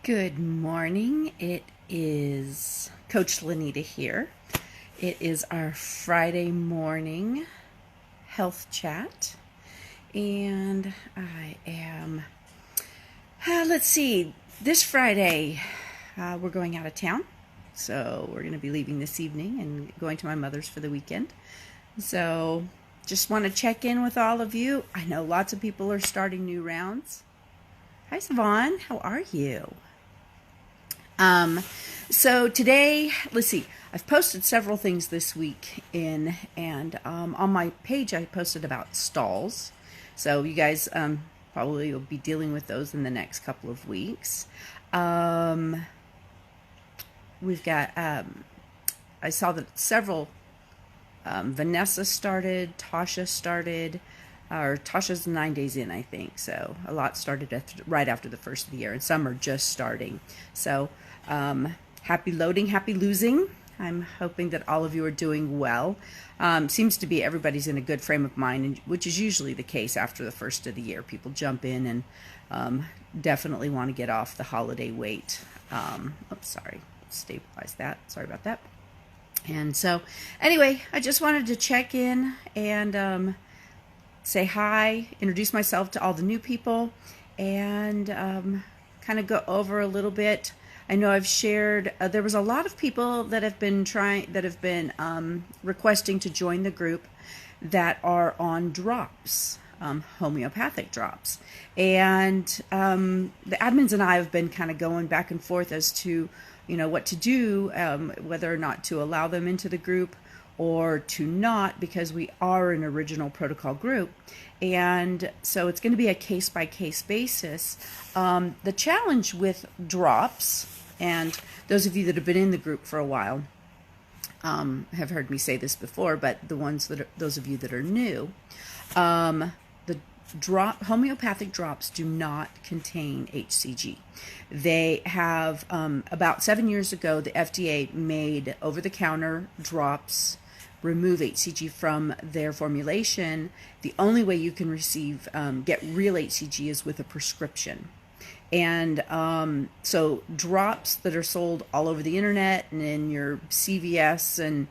Good morning. It is Coach Lanita here. It is our Friday morning health chat, and I am, let's see, this Friday we're going out of town, so we're going to be leaving this evening and going to my mother's for the weekend. So just want to check in with all of you. I know lots of people are starting new rounds. Hi, Savon. How are you? So today, let's see, I've posted several things this week and on my page I posted about stalls. So you guys probably will be dealing with those in the next couple of weeks. We've got, I saw that several, Vanessa started, Tasha started, or Tasha's 9 days in, I think. So a lot started right after the first of the year, and some are just starting. So happy loading, happy losing. I'm hoping that all of you are doing well. Seems to be everybody's in a good frame of mind, which is usually the case after the first of the year. People jump in and definitely want to get off the holiday weight. Oops, sorry, stabilize that. Sorry about that. And so anyway, I just wanted to check in and say hi, introduce myself to all the new people, and kind of go over a little bit. I know I've shared, there was a lot of people that have been requesting to join the group that are on drops, homeopathic drops. And the admins and I have been kind of going back and forth as to, what to do, whether or not to allow them into the group or to not, because we are an original protocol group. And so it's going to be a case-by-case basis. The challenge with drops, and those of you that have been in the group for a while have heard me say this before, but those of you that are new, the homeopathic drops do not contain HCG. They have, about 7 years ago, the FDA made over-the-counter drops remove HCG from their formulation. The only way you can get real HCG is with a prescription. And so drops that are sold all over the internet and in your CVS and,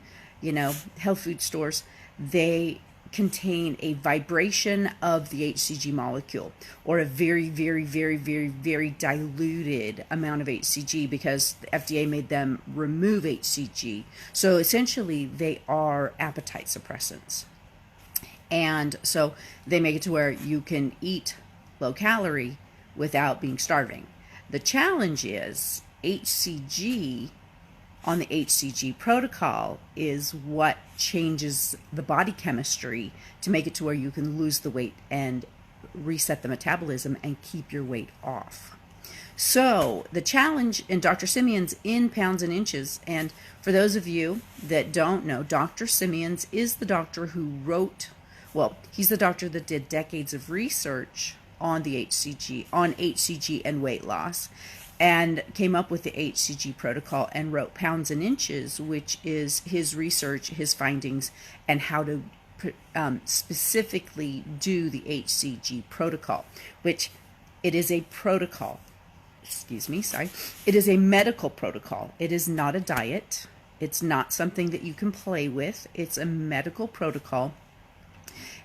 health food stores, they contain a vibration of the HCG molecule, or a very, very, very, very, very diluted amount of HCG, because the FDA made them remove HCG. So essentially they are appetite suppressants. And so they make it to where you can eat low calorie without being starving. The challenge is HCG on the HCG protocol is what changes the body chemistry to make it to where you can lose the weight and reset the metabolism and keep your weight off. So the challenge in Dr. Simeon's in pounds and inches, and for those of you that don't know, Dr. Simeon's is the doctor who he's the doctor that did decades of research on the HCG and weight loss, and came up with the HCG protocol and wrote Pounds and Inches, which is his research, his findings, and how to specifically do the HCG protocol, which it is a protocol. It is a medical protocol. It is not a diet. It's not something that you can play with. It's a medical protocol.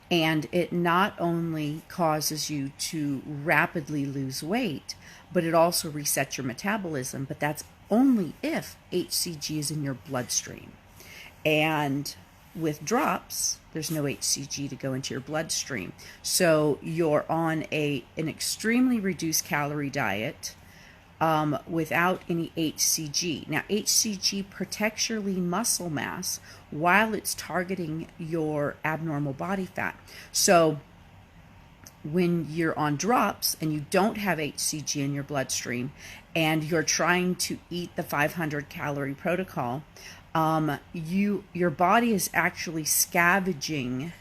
And it not only causes you to rapidly lose weight, but it also resets your metabolism. But that's only if HCG is in your bloodstream. And with drops, there's no HCG to go into your bloodstream. So you're on an extremely reduced calorie diet without any HCG. Now, HCG protects your lean muscle mass while it's targeting your abnormal body fat. So when you're on drops and you don't have HCG in your bloodstream and you're trying to eat the 500 calorie protocol, your body is actually scavenging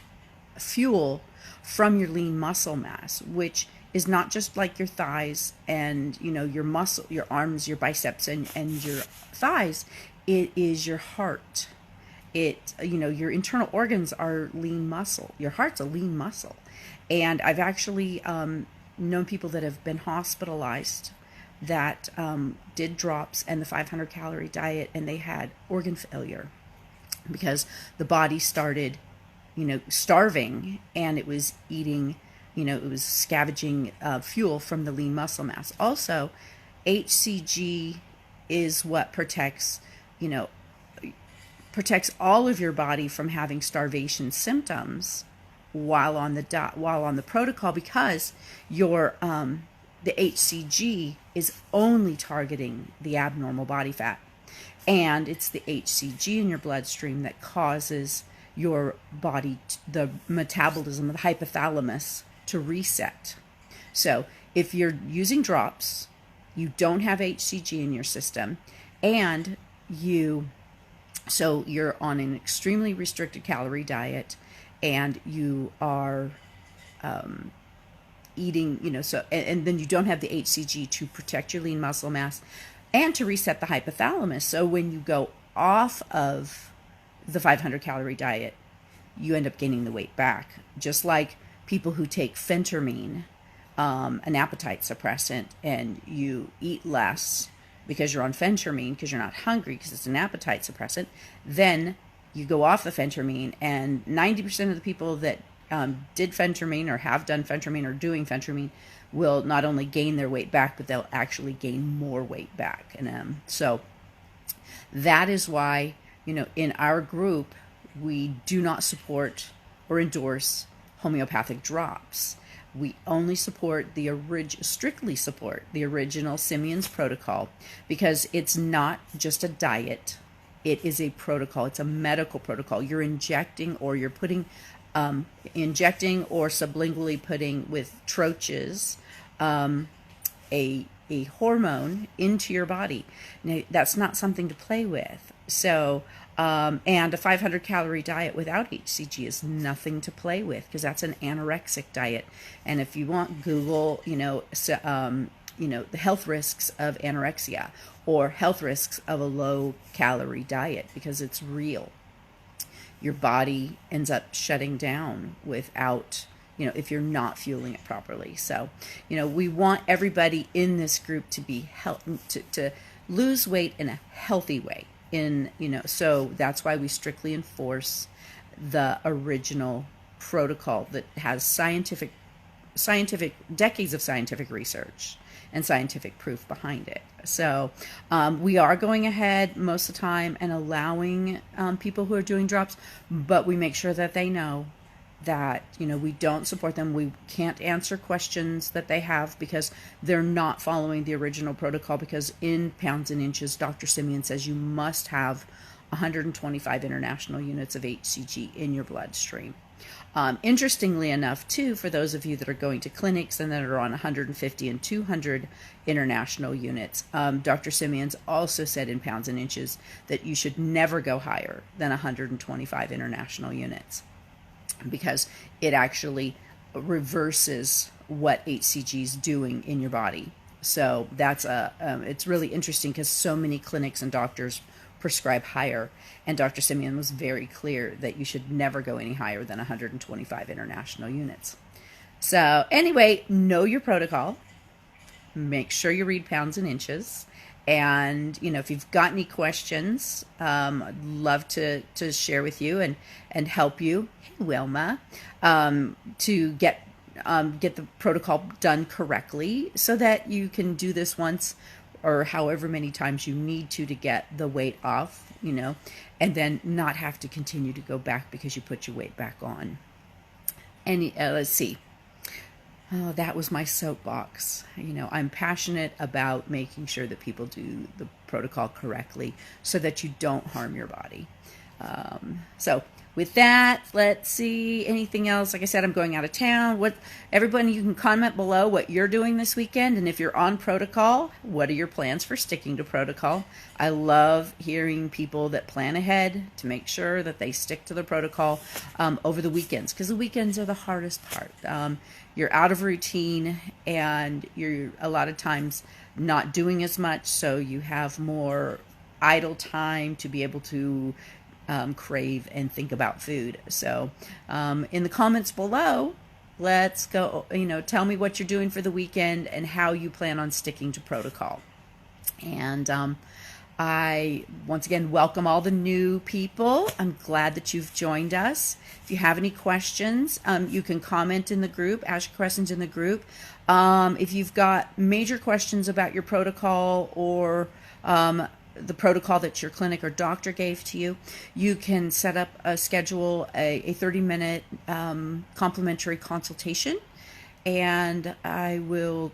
fuel from your lean muscle mass, which is not just like your thighs and your muscle, your arms, your biceps, and your thighs. It is your heart. Your internal organs are lean muscle. Your heart's a lean muscle. And I've actually known people that have been hospitalized that did drops and the 500 calorie diet, and they had organ failure because the body started, starving, and it was eating, it was scavenging fuel from the lean muscle mass. Also, HCG is what protects all of your body from having starvation symptoms while on the protocol, because your the HCG is only targeting the abnormal body fat, and it's the HCG in your bloodstream that causes your body, the metabolism of the hypothalamus, to reset. So if you're using drops, you don't have HCG in your system, and you're on an extremely restricted calorie diet, and you are eating, and then you don't have the HCG to protect your lean muscle mass and to reset the hypothalamus. So when you go off of the 500 calorie diet, you end up gaining the weight back. Just like people who take phentermine, an appetite suppressant, and you eat less because you're on phentermine, because you're not hungry, because it's an appetite suppressant, then you go off the phentermine, and 90% of the people that did phentermine or have done phentermine or doing phentermine will not only gain their weight back, but they'll actually gain more weight back. And so that is why, in our group, we do not support or endorse homeopathic drops. We only strictly support the original Simeon's protocol, because it's not just a diet. It is a protocol. It's a medical protocol. You're injecting, or you're putting, injecting or sublingually putting with troches, a hormone into your body. Now, that's not something to play with. So, and a 500 calorie diet without HCG is nothing to play with, because that's an anorexic diet. And if you want, Google, the health risks of anorexia or health risks of a low calorie diet, because it's real. Your body ends up shutting down without, if you're not fueling it properly. So, we want everybody in this group to be to lose weight in a healthy way. So that's why we strictly enforce the original protocol that has scientific decades of scientific research and scientific proof behind it. So we are going ahead most of the time and allowing people who are doing drops, but we make sure that they know that, we don't support them. We can't answer questions that they have because they're not following the original protocol, because in pounds and inches, Dr. Simeon says you must have 125 international units of HCG in your bloodstream. Interestingly enough, too, for those of you that are going to clinics and that are on 150 and 200 international units, Dr. Simeon's also said in pounds and inches that you should never go higher than 125 international units, because it actually reverses what HCG is doing in your body. So that's it's really interesting, because so many clinics and doctors prescribe higher, and Dr. Simeon was very clear that you should never go any higher than 125 international units. So anyway, know your protocol. Make sure you read pounds and inches. And, if you've got any questions, I'd love to share with you and help you, hey, Wilma, to get the protocol done correctly, so that you can do this once or however many times you need to get the weight off, and then not have to continue to go back because you put your weight back on. And let's see. Oh, that was my soapbox. I'm passionate about making sure that people do the protocol correctly so that you don't harm your body. So with that, let's see, anything else? Like I said, I'm going out of town. Everybody, you can comment below what you're doing this weekend. And if you're on protocol, what are your plans for sticking to protocol? I love hearing people that plan ahead to make sure that they stick to the protocol over the weekends, because the weekends are the hardest part. You're out of routine, and you're a lot of times not doing as much, so you have more idle time to be able to crave and think about food. So in the comments below, Let's go, tell me what you're doing for the weekend and how you plan on sticking to protocol. And I, once again, welcome all the new people. I'm glad that you've joined us. If you have any questions, you can comment in the group, ask your questions in the group. If you've got major questions about your protocol or the protocol that your clinic or doctor gave to you, you can set up schedule a 30-minute complimentary consultation, and I will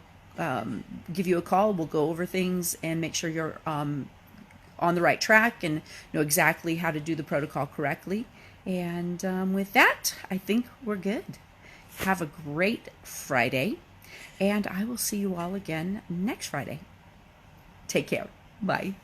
give you a call. We'll go over things and make sure you're on the right track and know exactly how to do the protocol correctly. And with that, I think we're good. Have a great Friday, and I will see you all again next Friday. Take care. Bye.